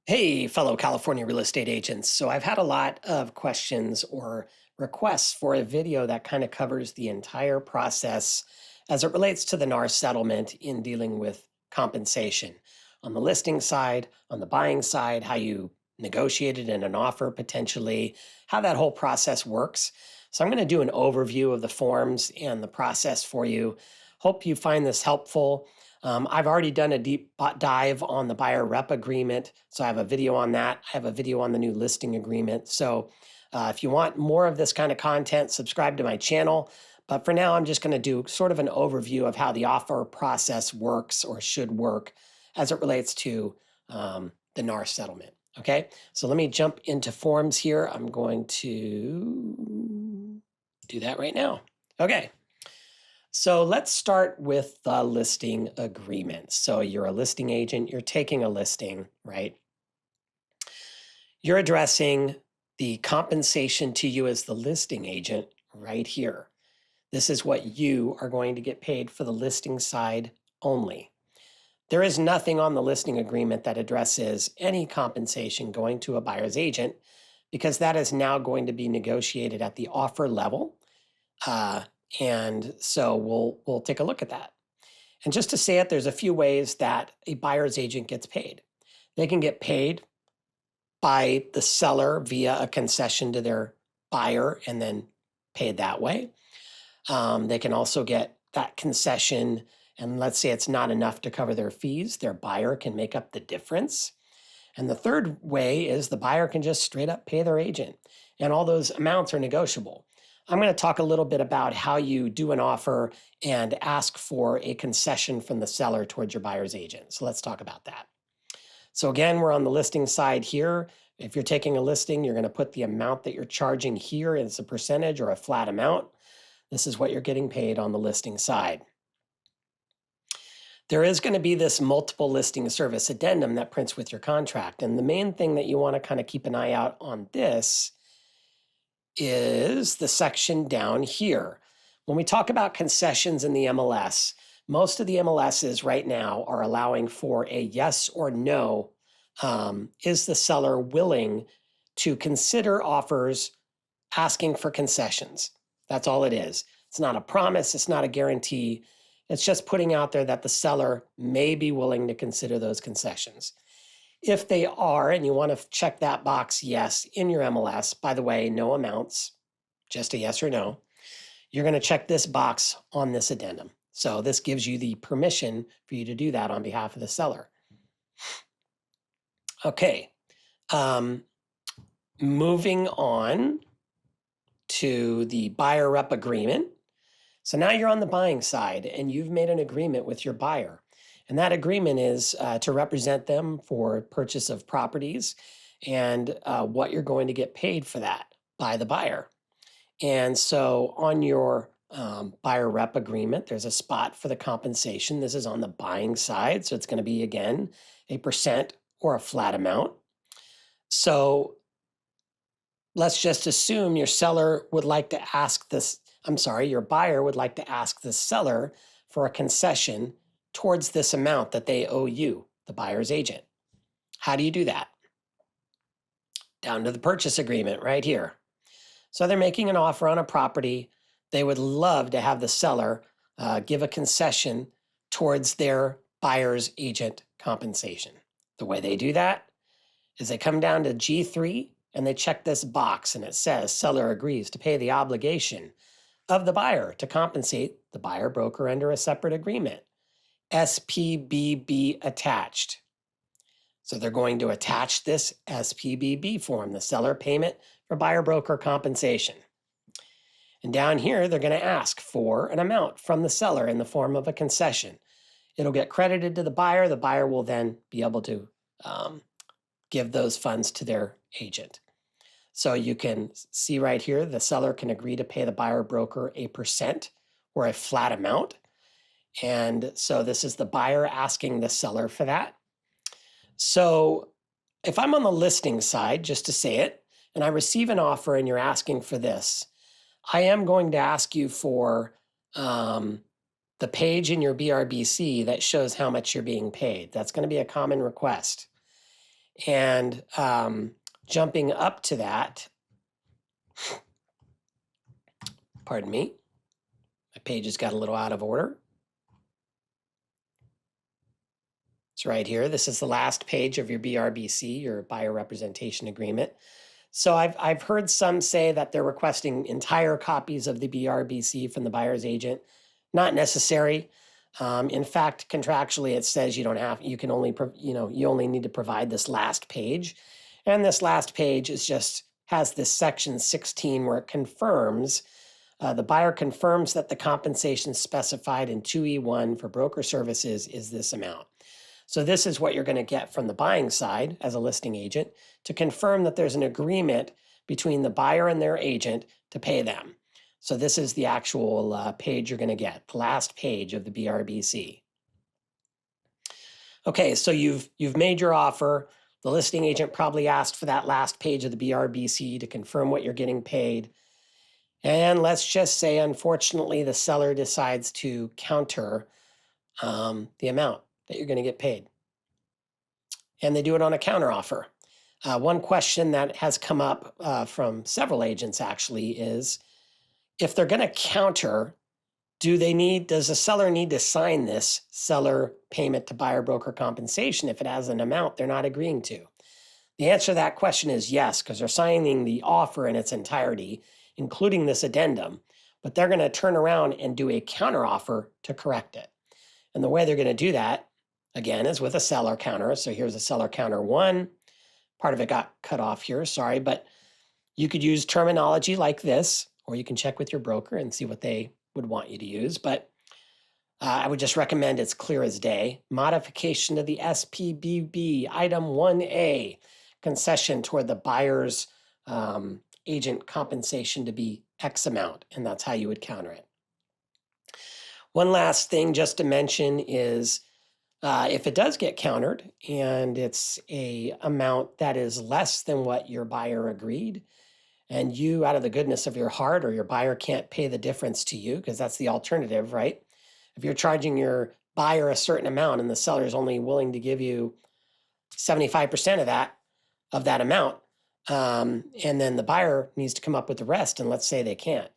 Hey, fellow California real estate agents. So I've had a lot of questions or requests for a video that kind of covers the entire process as it relates to the NAR settlement in dealing with compensation on the listing side, on the buying side, how you negotiated in an offer potentially, how that whole process works. So I'm going to do an overview of the forms and the process for you. Hope you find this helpful. I've already done a deep dive on the buyer rep agreement, so I have a video on that. I have a video on the new listing agreement. So if you want more of this kind of content, subscribe to my channel. But for now, I'm just going to do sort of an overview of how the offer process works or should work as it relates to the NAR settlement. Okay, so let me jump into forms here. I'm going to do that right now. Okay. So let's start with the listing agreement. So you're a listing agent, you're taking a listing, right? You're addressing the compensation to you as the listing agent right here. This is what you are going to get paid for the listing side only. There is nothing on the listing agreement that addresses any compensation going to a buyer's agent because that is now going to be negotiated at the offer level. And so we'll take a look at that. And just to say it, there's a few ways that a buyer's agent gets paid. They can get paid by the seller via a concession to their buyer and then paid that way. They can also get that concession, and let's say it's not enough to cover their fees, their buyer can make up the difference. And the third way is the buyer can just straight up pay their agent, and all those amounts are negotiable. I'm going to talk a little bit about how you do an offer and ask for a concession from the seller towards your buyer's agent. So let's talk about that. So again, we're on the listing side here. If you're taking a listing, you're going to put the amount that you're charging here as a percentage or a flat amount. This is what you're getting paid on the listing side. There is going to be this multiple listing service addendum that prints with your contract. And the main thing that you want to kind of keep an eye out on this is the section down here. When we talk about concessions in the MLS, most of the MLSs right now are allowing for a yes or no. Is the seller willing to consider offers asking for concessions? That's all it is. It's not a promise. It's not a guarantee. It's just putting out there that the seller may be willing to consider those concessions. If they are, and you want to check that box yes in your MLS, by the way, no amounts, just a yes or no, you're going to check this box on this addendum. So this gives you the permission for you to do that on behalf of the seller. Okay, moving on to the buyer rep agreement. So now you're on the buying side and you've made an agreement with your buyer. And that agreement is to represent them for purchase of properties and what you're going to get paid for that by the buyer. And so on your buyer rep agreement, there's a spot for the compensation. This is on the buying side. So it's going to be, again, a percent or a flat amount. So let's just assume your seller would like to ask this, your buyer would like to ask the seller for a concession towards this amount that they owe you, the buyer's agent. How do you do that? Down to the purchase agreement right here. So they're making an offer on a property. They would love to have the seller give a concession towards their buyer's agent compensation. The way they do that is they come down to G3 and they check this box and it says seller agrees to pay the obligation of the buyer to compensate the buyer broker under a separate agreement. SPBB attached. So they're going to attach this SPBB form, the seller payment for buyer broker compensation. And down here, they're going to ask for an amount from the seller in the form of a concession. It'll get credited to the buyer. The buyer will then be able to give those funds to their agent. So you can see right here, the seller can agree to pay the buyer broker a percent or a flat amount. And so this is the buyer asking the seller for that. So if I'm on the listing side, just to say it, and I receive an offer and you're asking for this, I am going to ask you for the page in your BRBC that shows how much you're being paid. That's going to be a common request. And jumping up to that, pardon me, my page has got a little out of order. It's right here. This is the last page of your BRBC, your buyer representation agreement. So I've heard some say that they're requesting entire copies of the BRBC from the buyer's agent. Not necessary. In fact, contractually, it says you don't have, you can only, you only need to provide this last page. And this last page is just has this section 16 where it confirms, the buyer confirms that the compensation specified in 2E1 for broker services is this amount. So this is what you're going to get from the buying side as a listing agent to confirm that there's an agreement between the buyer and their agent to pay them. So this is the actual page you're going to get, the last page of the BRBC. Okay, so you've made your offer. The listing agent probably asked for that last page of the BRBC to confirm what you're getting paid. And let's just say, unfortunately, the seller decides to counter the amount that you're going to get paid. And they do it on a counteroffer. One question that has come up from several agents actually is, if they're going to counter, does the seller need to sign this seller payment to buyer broker compensation if it has an amount they're not agreeing to? The answer to that question is yes, because they're signing the offer in its entirety, including this addendum, but they're going to turn around and do a counteroffer to correct it. And the way they're going to do that, again, is with a seller counter. So here's a seller counter 1. Part of it got cut off here, sorry, but you could use terminology like this, or you can check with your broker and see what they would want you to use. But I would just recommend it's clear as day. Modification to the SPBB, item 1A, concession toward the buyer's agent compensation to be X amount, and that's how you would counter it. One last thing just to mention is if it does get countered and it's a amount that is less than what your buyer agreed, and you, out of the goodness of your heart, or your buyer can't pay the difference to you, because that's the alternative, right? If you're charging your buyer a certain amount and the seller is only willing to give you 75% of that amount, and then the buyer needs to come up with the rest, and let's say they can't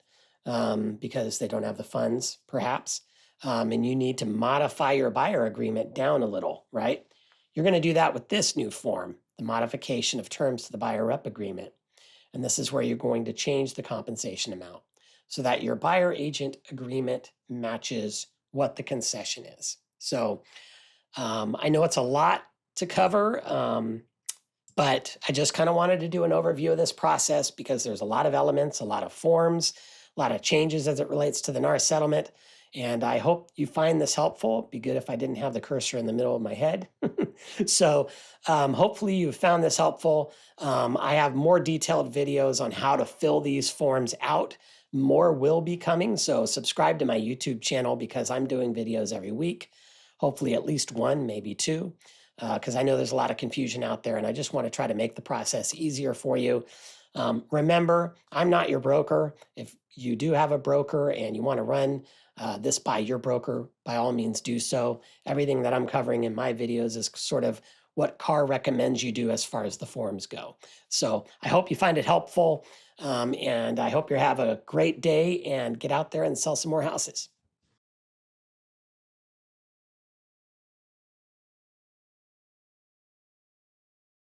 because they don't have the funds, perhaps, and you need to modify your buyer agreement down a little, right? You're going to do that with this new form, the modification of terms to the buyer rep agreement. And this is where you're going to change the compensation amount so that your buyer agent agreement matches what the concession is. So I know it's a lot to cover, but I just kind of wanted to do an overview of this process because there's a lot of elements, a lot of forms, a lot of changes as it relates to the NAR settlement. And I hope you find this helpful. It'd be good if I didn't have the cursor in the middle of my head. So hopefully you found this helpful. I have more detailed videos on how to fill these forms out. More will be coming, so subscribe to my YouTube channel because I'm doing videos every week. Hopefully at least one, maybe two, because I know there's a lot of confusion out there and I just want to try to make the process easier for you. Remember, I'm not your broker. If you do have a broker and you want to run this by your broker, by all means do so. Everything that I'm covering in my videos is sort of what CAR recommends you do as far as the forms go. So I hope you find it helpful, and I hope you have a great day and get out there and sell some more houses.